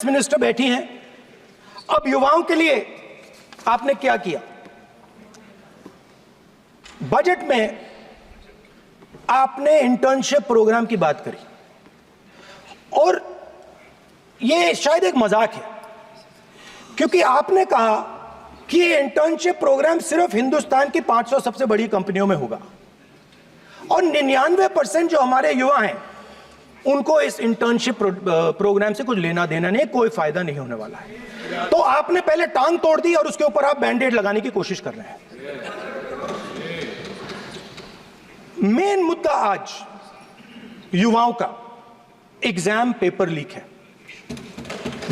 Minister बैठी हैं। अब युवाओं के लिए आपने क्या किया? बजट में आपने इंटर्नशिप प्रोग्राम की बात करी और यह शायद एक मजाक है, क्योंकि आपने कहा कि ये इंटर्नशिप प्रोग्राम सिर्फ हिंदुस्तान की 500 सबसे बड़ी कंपनियों में होगा और 99% जो हमारे युवा हैं उनको इस इंटर्नशिप प्रोग्राम से कुछ लेना देना नहीं, कोई फायदा नहीं होने वाला है। तो आपने पहले टांग तोड़ दी और उसके ऊपर आप बैंडेड लगाने की कोशिश कर रहे हैं। मेन मुद्दा आज युवाओं का एग्जाम पेपर लीक है।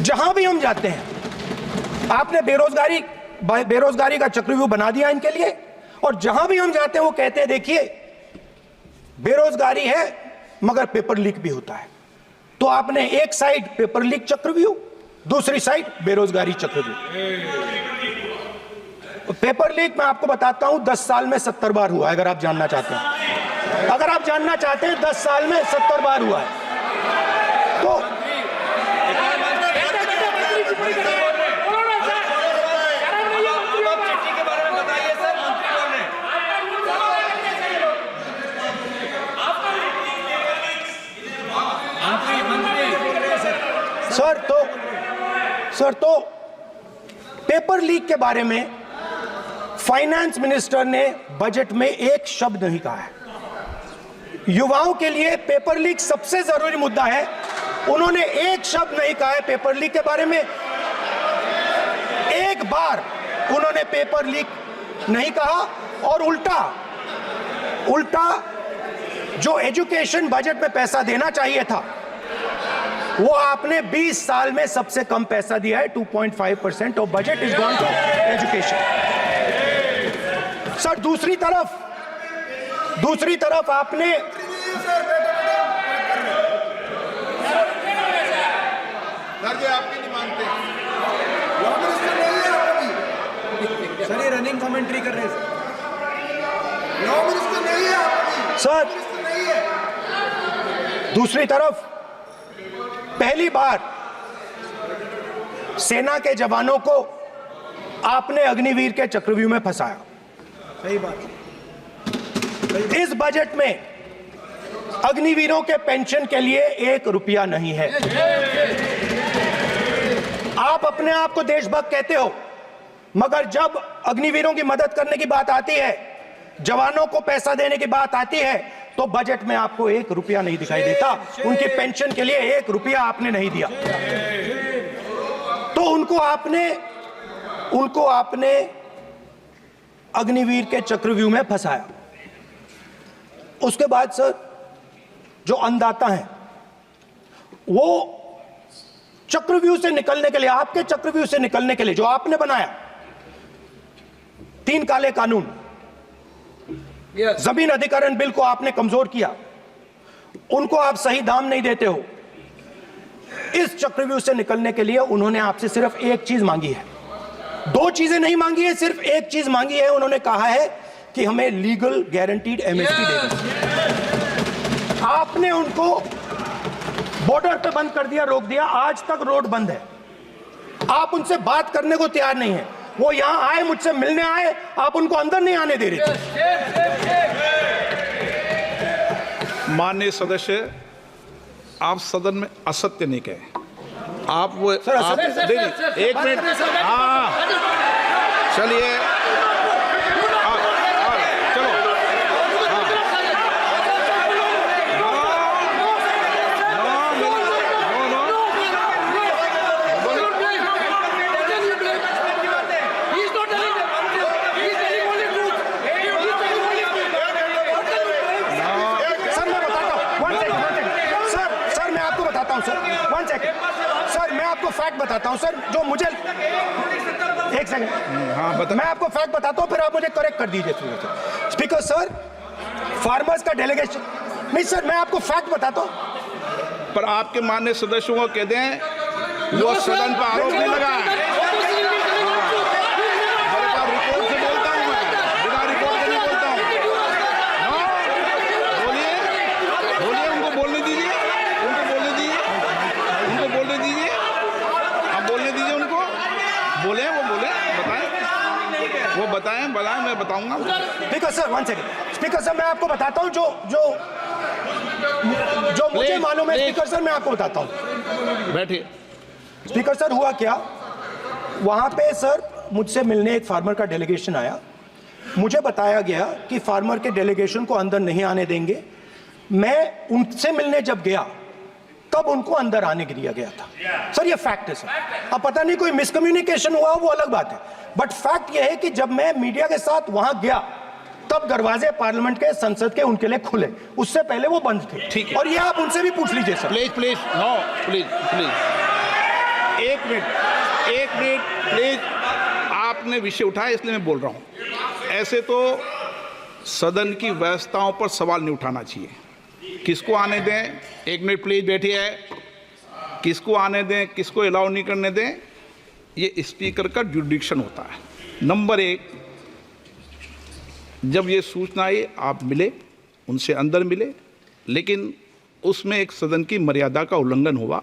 जहां भी हम जाते हैं आपने बेरोजगारी का चक्रव्यूह बना दिया इनके लिए, और जहां भी हम जाते हैं वो कहते हैं देखिए बेरोजगारी है मगर पेपर लीक भी होता है। तो आपने एक साइड पेपर लीक चक्रव्यूह, दूसरी साइड बेरोजगारी चक्रव्यूह। पेपर लीक मैं आपको बताता हूं 10 साल में 70 बार हुआ है। अगर आप जानना चाहते हैं, 10 साल में 70 बार हुआ है। तो सर तो पेपर लीक के बारे में फाइनेंस मिनिस्टर ने बजट में एक शब्द नहीं कहा है। युवाओं के लिए पेपर लीक सबसे जरूरी मुद्दा है, उन्होंने एक शब्द नहीं कहा है पेपर लीक के बारे में। एक बार उन्होंने पेपर लीक नहीं कहा और उल्टा जो एजुकेशन बजट में पैसा देना चाहिए था वो आपने 20 साल में सबसे कम पैसा दिया है। 2.5% of budget is gone to education. Sir दूसरी तरफ आपने आपकी नहीं मानते सर, ये रनिंग कमेंट्री कर रहे हैं सर। दूसरी तरफ पहली बार सेना के जवानों को आपने अग्निवीर के चक्रव्यूह में फंसाया। सही बात। इस बजट में अग्निवीरों के पेंशन के लिए 1 रुपया नहीं है। आप अपने आप को देशभक्त कहते हो, मगर जब अग्निवीरों की मदद करने की बात आती है, जवानों को पैसा देने की बात आती है, तो बजट में आपको 1 रुपया नहीं दिखाई देता। उनकी पेंशन के लिए 1 रुपया आपने नहीं दिया। तो उनको आपने अग्निवीर के चक्रव्यूह में फंसाया। उसके बाद सर जो अन्नदाता हैं वो चक्रव्यूह से निकलने के लिए, आपके चक्रव्यूह से निकलने के लिए जो आपने बनाया 3 काले कानून, जमीन अधिग्रहण बिल को आपने कमजोर किया, उनको आप सही दाम नहीं देते हो। इस चक्रव्यूह से निकलने के लिए उन्होंने आपसे सिर्फ एक चीज मांगी है, 2 चीजें नहीं मांगी है, सिर्फ एक चीज मांगी है। उन्होंने कहा है कि हमें लीगल गारंटीड एमएसपी दे दो। आपने उनको बॉर्डर पे बंद कर दिया, रोक दिया, आज तक रोड बंद है। आप उनसे बात करने को तैयार नहीं है। वो यहां आए, मुझसे मिलने आए, आप उनको अंदर नहीं आने दे रहे थे। माननीय सदस्य, आप सदन में असत्य नहीं कहे। आप वो सर, आप, एक मिनट, हाँ चलिए, चलो, सर मैं आपको फैक्ट बताता हूं सर, जो मुझे एक सेकंड, हाँ बता। मैं आपको फैक्ट बताता हूं, फिर आप मुझे करेक्ट कर दीजिए। स्पीकर सर, फार्मर्स का डेलीगेशन नहीं सर, मैं आपको फैक्ट बताता हूं। पर आपके माननीय सदस्यों को कह दें वो सदन पर आरोप नहीं लगाए। रिपोर्ट से बोलता हूं मैं, बिना रिपोर्ट के नहीं बोलता हूं। बोलिए, उनको बोलने दीजिए, उनको बोलने दीजिए। बताएं बताएं, मैं बताऊंगा। Speaker sir, one second. Speaker sir, मैं आपको बताता हूं जो मुझे मालूम है। स्पीकर सर, मैं आपको बताता हूं। बैठिए। स्पीकर सर, हुआ क्या, वहां पे सर मुझसे मिलने एक फार्मर का डेलीगेशन आया। मुझे बताया गया कि फार्मर के डेलीगेशन को अंदर नहीं आने देंगे। मैं उनसे मिलने जब गया तब उनको अंदर आने दिया गया था। सर ये फैक्ट है सर। अब पता नहीं कोई मिसकम्युनिकेशन हुआ, वो अलग बात है, बट फैक्ट ये है कि जब मैं मीडिया के साथ वहां गया तब दरवाजे पार्लियामेंट के, संसद के उनके लिए खुले, उससे पहले वो बंद थे। ठीक है। और ये आप उनसे भी पूछ लीजिए sir. Please please, no please please, एक मिनट प्लीज। आपने विषय उठाया इसलिए मैं बोल रहा हूं। ऐसे तो सदन की व्यवस्थाओं पर सवाल नहीं उठाना चाहिए। किसको आने दें, एक मिनट प्लीज बैठिए। किसको आने दें, किसको अलाउ नहीं करने दें, ये स्पीकर का जुडिक्शन होता है। नंबर एक, जब ये सूचना आई आप मिले, उनसे अंदर मिले, लेकिन उसमें एक सदन की मर्यादा का उल्लंघन हुआ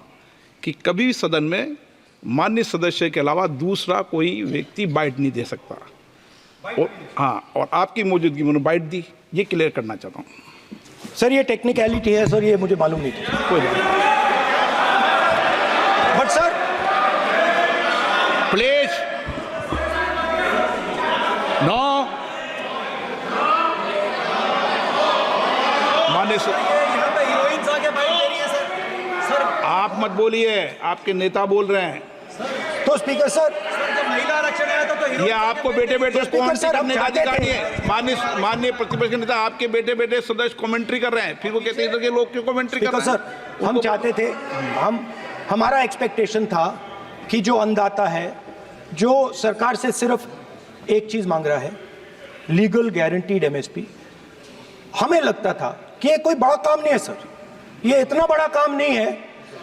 कि कभी भी सदन में माननीय सदस्य के अलावा दूसरा कोई व्यक्ति बाइट नहीं दे सकता। और हाँ, और आपकी मौजूदगी में उन्होंने बाइट दी, ये क्लियर करना चाहता हूँ। सर ये टेक्निकलिटी है सर, ये मुझे मालूम नहीं थी। कोई नहीं, बट सर प्लीज नो। माननीय यहाँ पे हीरोइंस आके बाइट दे रही है सर। सर आप मत बोलिए, आपके नेता बोल रहे हैं। तो स्पीकर सर, जब महिला आरक्षण आया था तो ये आपको बेटे बेटे स्पीकर सर, हम करने का चाहते अधिकार थे- है। माननीय प्रतिपक्ष के नेता आपके बेटे बेटे सदस्य कमेंट्री कर रहे हैं, फिर वो कहते हैं कि लोग क्यों कमेंट्री कर स्पीकर रहे हैं। सर, हम चाहते थे, हमारा एक्सपेक्टेशन था कि जो अन्नदाता है, जो सरकार से सिर्फ एक चीज मांग रहा है, लीगल गारंटीड एमएसपी, हमें लगता था कि ये कोई बड़ा काम नहीं है सर, ये इतना बड़ा काम नहीं है।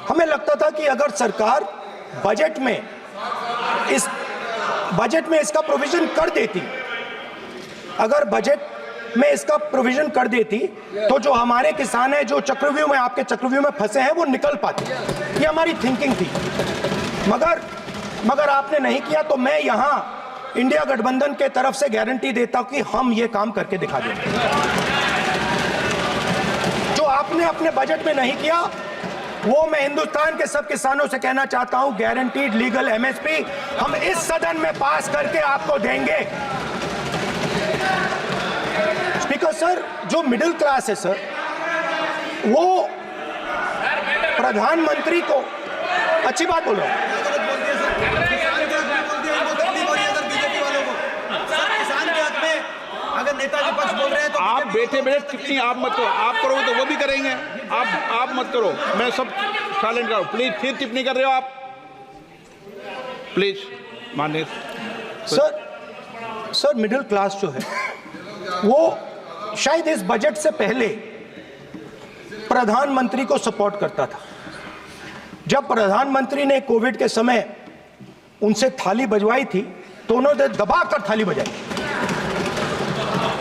हमें लगता था कि अगर सरकार बजट में इसका प्रोविजन कर देती, अगर बजट में इसका प्रोविजन कर देती तो जो हमारे किसान हैं, जो चक्रव्यूह में, आपके चक्रव्यूह में फंसे हैं, वो निकल पाते। ये हमारी थिंकिंग थी, मगर आपने नहीं किया। तो मैं यहां इंडिया गठबंधन के तरफ से गारंटी देता हूं कि हम ये काम करके दिखा देंगे। जो आपने अपने बजट में नहीं किया, वो मैं हिंदुस्तान के सब किसानों से कहना चाहता हूं, गारंटीड लीगल एमएसपी हम इस सदन में पास करके आपको देंगे। स्पीकर सर, जो मिडिल क्लास है सर, वो प्रधानमंत्री को, अच्छी बात बोल रहा हूं, अगर नेताजी पक्ष बोल रहे हैं तो आप बैठे बैठे टिप्पणी आप मत करो, आप करोगे तो वो भी करेंगे। आप मत करो, मैं सब साइलेंट करो प्लीज। फिर टिप्पणी कर रहे हो आप, प्लीज। माननीय सर मिडिल क्लास जो है, वो शायद इस बजट से पहले प्रधानमंत्री को सपोर्ट करता था। जब प्रधानमंत्री ने कोविड के समय उनसे थाली बजवाई थी तो उन्होंने दबाकर थाली बजाई,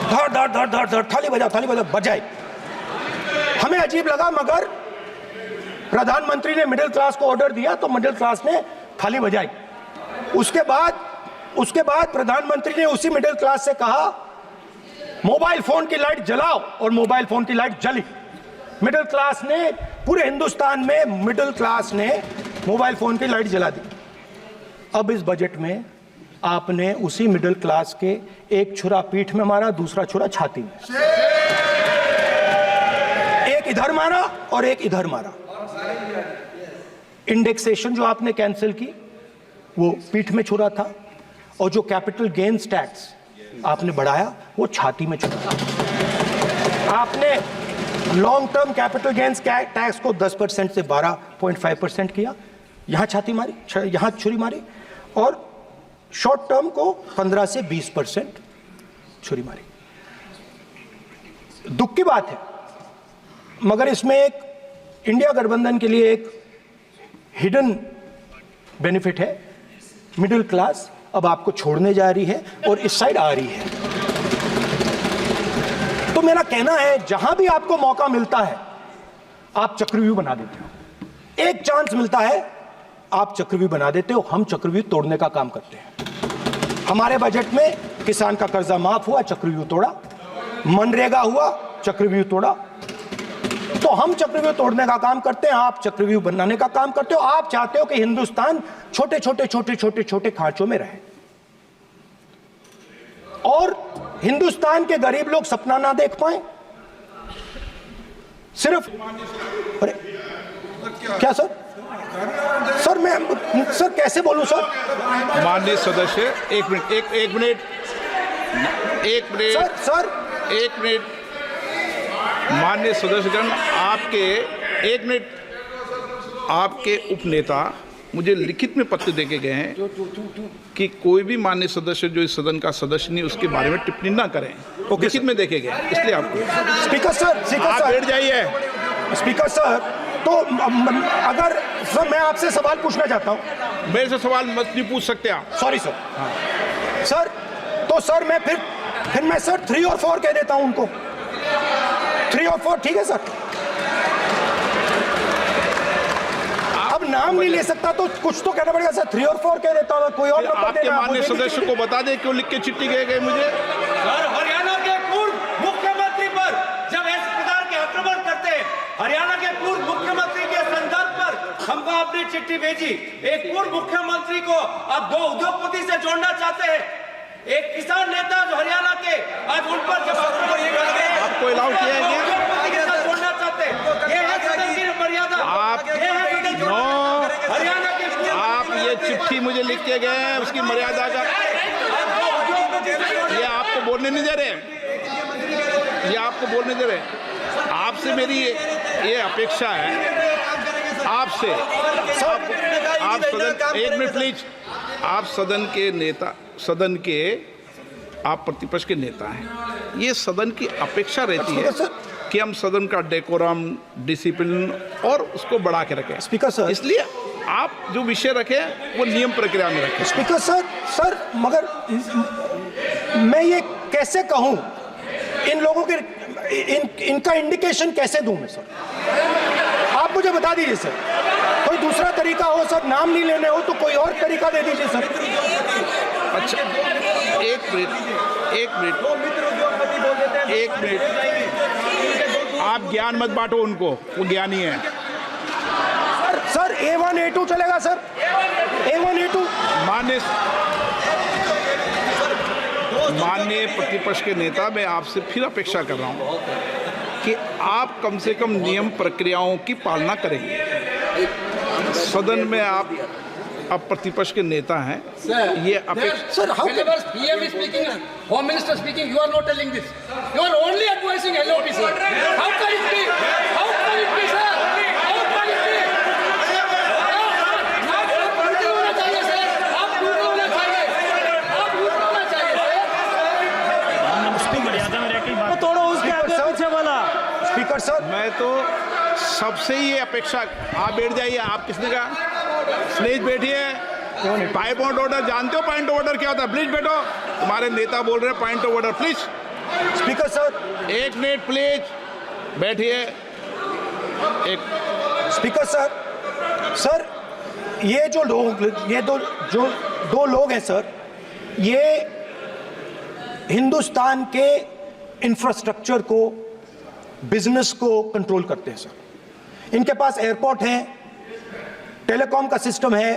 धड़ धड़ धड़ धड़ धड़, थाली बजा बजाई। हमें अजीब लगा, मगर प्रधानमंत्री ने मिडिल क्लास को ऑर्डर दिया तो मिडिल क्लास ने थाली बजाई। उसके बाद प्रधानमंत्री ने उसी मिडिल क्लास से कहा, मोबाइल फोन की लाइट जलाओ, और मोबाइल फोन की लाइट जली। मिडिल क्लास ने, पूरे हिंदुस्तान में मिडिल क्लास ने मोबाइल फोन की लाइट जला दी। अब इस बजट में आपने उसी मिडिल क्लास के एक छुरा पीठ में मारा, दूसरा छुरा छाती में, एक इधर मारा और एक इधर मारा। इंडेक्सेशन जो आपने कैंसिल की वो पीठ में छुरा था, और जो कैपिटल गेन्स टैक्स आपने बढ़ाया वो छाती में छुरा था। आपने long term capital gains tax को 10% से 12.5% किया, यहां छाती मारी, यहां छुरी मारी, और शॉर्ट टर्म को 15 से 20% छुरी मारी। दुख की बात है, मगर इसमें एक इंडिया गठबंधन के लिए एक हिडन बेनिफिट है। मिडिल क्लास अब आपको छोड़ने जा रही है और इस साइड आ रही है। तो मेरा कहना है, जहां भी आपको मौका मिलता है आप चक्रव्यूह बना देते हो। एक चांस मिलता है आप चक्रव्यूह बना देते हो, हम चक्रव्यूह तोड़ने का काम करते हैं। हमारे बजट में किसान का कर्जा माफ हुआ, चक्रव्यूह तोड़ा। मनरेगा हुआ, चक्रव्यूह तोड़ा। तो हम चक्रव्यूह तोड़ने का काम करते हैं, आप चक्रव्यूह बनाने का काम करते हो। आप चाहते हो कि हिंदुस्तान छोटे छोटे छोटे छोटे छोटे खांचों में रहे और हिंदुस्तान के गरीब लोग सपना ना देख पाए। सिर्फ अरे क्या सर? सर मैं सर कैसे बोलूं सर? माननीय सदस्य, एक मिनट, एक मिनट सर एक मिनट। माननीय सदस्यगण, आपके उपनेता मुझे लिखित में पत्र देके गए हैं कि कोई भी माननीय सदस्य जो इस सदन का सदस्य नहीं उसके बारे में टिप्पणी ना करें। लिखित में देखे गए, इसलिए आपको स्पीकर सर आप बैठ जाइए। स्पीकर सर, तो अगर सर मैं आपसे सवाल पूछना चाहता हूं। मेरे से सवाल मत नहीं पूछ सकते आप। Sorry sir. हाँ। सर तो सर मैं फिर मैं सर 3 और 4 कह देता हूं उनको। 3 और 4 ठीक है सर? अब नाम नहीं ले सकता तो कुछ तो कहना पड़ेगा सर। 3 और 4 कह देता हूं, कोई और नंबर आपके देना। माननीय सदस्य को बता दें क्यों लिख के चिट्ठी गए मुझे। सर, हरियाणा के पूर्व मुख्यमंत्री पर जब इस प्रकार के आक्रमण करते हैं, हरियाणा के पूर्व मुख्यमंत्री के संदर्भ पर हमको आपने चिट्ठी भेजी। एक पूर्व मुख्यमंत्री को आप 2 उद्योगपति से जोड़ना चाहते हैं, एक किसान नेता जो हरियाणा के, आज उन पर जब आपको अलाउ किया है क्या? उद्योगपति के साथ जोड़ना चाहते हैं, ये है सदन की मर्यादा। हरियाणा के आप ये चिट्ठी मुझे लिख के गए हैं, उसकी मर्यादा का ये आपको बोलने नहीं दे रहे, ये आपको बोलने दे रहे। आपसे मेरी ये अपेक्षा है आपसे। आप सदन, एक मिनट प्लीज। आप सदन के नेता, सदन के आप प्रतिपक्ष के नेता हैं। ये सदन की अपेक्षा रहती है कि हम सदन का डेकोरम, डिसिप्लिन और उसको बढ़ा के रखें। स्पीकर सर, इसलिए आप जो विषय रखें वो नियम प्रक्रिया में रखें। स्पीकर सर मगर मैं ये कैसे कहूं, इन लोगों के इनका इंडिकेशन कैसे दूं मैं सर? आप मुझे बता दीजिए सर, कोई दूसरा तरीका हो सर, नाम नहीं लेने हो तो कोई और तरीका दे दीजिए सर। अच्छा, एक मिनट, आप ज्ञान मत बांटो उनको, वो ज्ञानी है। सर A1 A2 चलेगा सर? A1 A2 माननीय प्रतिपक्ष के नेता, मैं आपसे फिर अपेक्षा कर रहा हूं कि आप कम से कम नियम प्रक्रियाओं की पालना करेंगे। सदन में आप प्रतिपक्ष के नेता हैं, ये अपेक्षा। Sir Whenever PM is speaking, Home Minister speaking, you are not telling this. You are only advising LOP, sir. How can it be? How can it be, sir? How can it be? तोड़ो उसके आगे पीछे वाला। Speaker sir, मैं तो सबसे ही ये अपेक्षा, आप बैठ जाइए। आप किसने कहा? प्लीज बैठिए। पॉइंट ऑफ ऑर्डर जानते हो? पॉइंट ऑफ ऑर्डर क्या होता है? प्लीज बैठो। तुम्हारे नेता बोल रहे हैं point of order, please. Speaker sir, एक मिनट प्लीज, बैठिए। एक स्पीकर सर, ये जो लोग, ये दो लोग हैं सर, ये हिंदुस्तान के इंफ्रास्ट्रक्चर को, बिजनेस को कंट्रोल करते हैं सर। इनके पास एयरपोर्ट है, टेलीकॉम का सिस्टम है,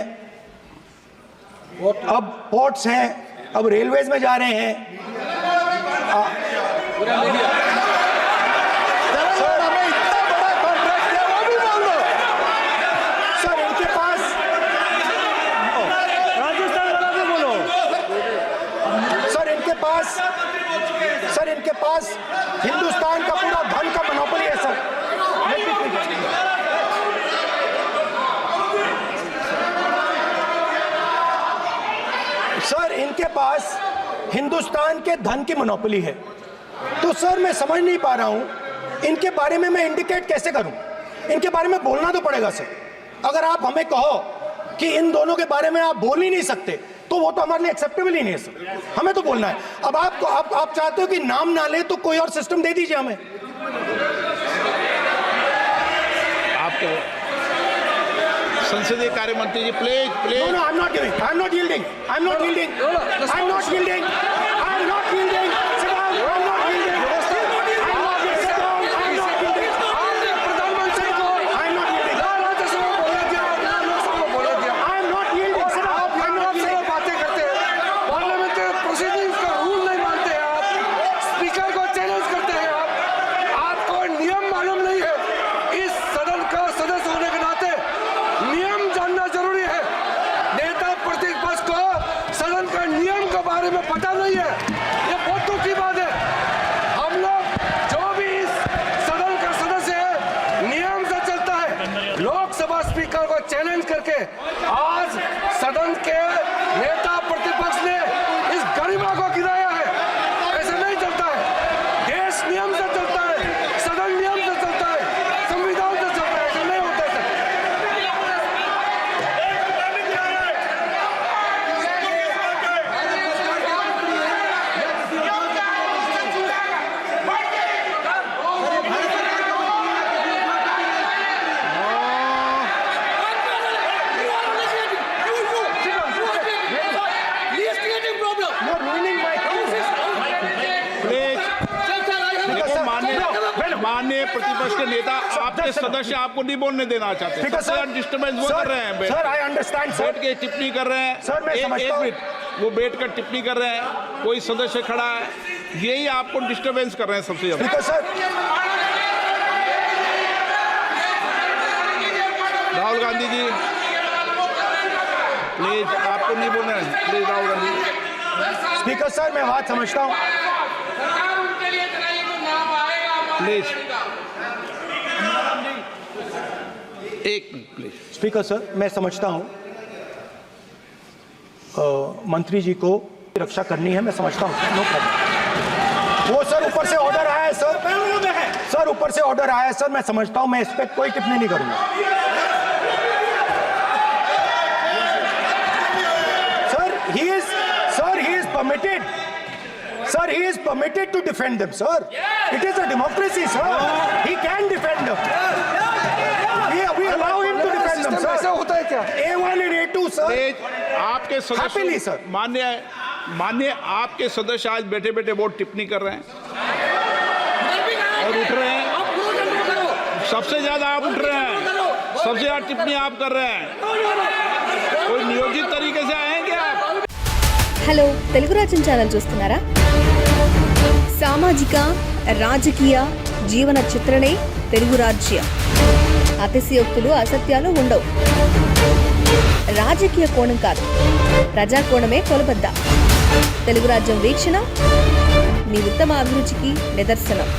अब पोर्ट्स हैं, अब रेलवेज में जा रहे हैं। सर हमें इतना बड़ा कॉन्ट्रैक्ट दिया, वो भी बोल दो सर। इनके पास राजस्थान वाला भी बोलो। सर इनके पास हिंदुस्तान का पूरा धन का मोनोपोली है सर। सर इनके पास हिंदुस्तान के धन की मोनोपोली है। तो सर मैं समझ नहीं पा रहा हूं इनके बारे में मैं इंडिकेट कैसे करूं? इनके बारे में बोलना तो पड़ेगा सर। अगर आप हमें कहो कि इन दोनों के बारे में आप बोल ही नहीं सकते तो वो तो हमारे लिए एक्सेप्टेबल ही नहीं है सर। हमें तो बोलना है। अब आप चाहते हो कि नाम ना ले तो कोई और सिस्टम दे दीजिए हमें। आपके संसदीय कार्य मंत्री जी, please. No, I'm not giving. I'm not yielding. सदन का नियम के बारे में पता नहीं है, ये बहुत दुख की बात है। हम लोग जो भी इस सदन का सदस्य है नियम से चलता है। लोकसभा स्पीकर को चैलेंज करके आज सदन के नेता प्रतिपक्ष ने इस गरिमा को गिराया है। ऐसा नहीं चलता है। देश नियम से चलता है, सदन नियम से चलता है, संविधान से चलता है। ऐसा नहीं होता है सर। माननीय प्रतिपक्ष के नेता आपके सदस्य आपको नहीं बोलने देना चाहते। सबसे ज्यादा डिस्टर्बेंस वो कर रहे हैं। सर आई अंडरस्टैंड सर, बैठ के टिप्पणी कर रहे हैं। सर, मैं समझता हूं। एक मिनट, वो बैठ कर टिप्पणी कर रहे हैं, कोई सदस्य खड़ा है, यही आपको डिस्टर्बेंस कर रहे हैं सबसे ज्यादा। सर राहुल गांधी जी प्लीज, आपको नहीं बोलना है, please Rahul Gandhi. Speaker sir, मैं बात समझता हूँ। प्लीज एक मिनट प्लीज। स्पीकर सर, मैं समझता हूँ मंत्री जी को रक्षा करनी है, मैं समझता हूँ। No problem. वो सर ऊपर से ऑर्डर आया है सर, सर ऊपर से ऑर्डर आया है सर, मैं समझता हूँ। मैं इस पर कोई टिप्पणी नहीं करूंगा। Sir he is permitted. Sir, he is permitted to defend them, sir. It is a democracy, sir. He can defend them. We allow him to defend them, sir. ऐसा होता है क्या? A1 and A2, sir. आपके Happily, सदस्य sir. मान्य आपके सदस्य आज बैठे बैठे वोट टिप्पणी कर रहे हैं और उठ रहे हैं। सबसे ज्यादा आप उठ रहे हैं, सबसे ज्यादा टिप्पणी आप कर रहे हैं। कोई नियोजित तरीके से आएंगे आप? హలో తెలుగు రాజ్యం ఛానల్ చూస్తున్నారా? సామాజిక రాజకీయ జీవన చిత్రణే తెలుగు రాజ్యం. అతిశయోక్తులు అసత్యాలు ఉండవు. రాజకీయ కోణం కాదు, ప్రజా కోణమే కొలబద్ద. తెలుగు రాజ్యం వీక్షణ మీ ఉత్తమ అభిరుచికి నిదర్శనం.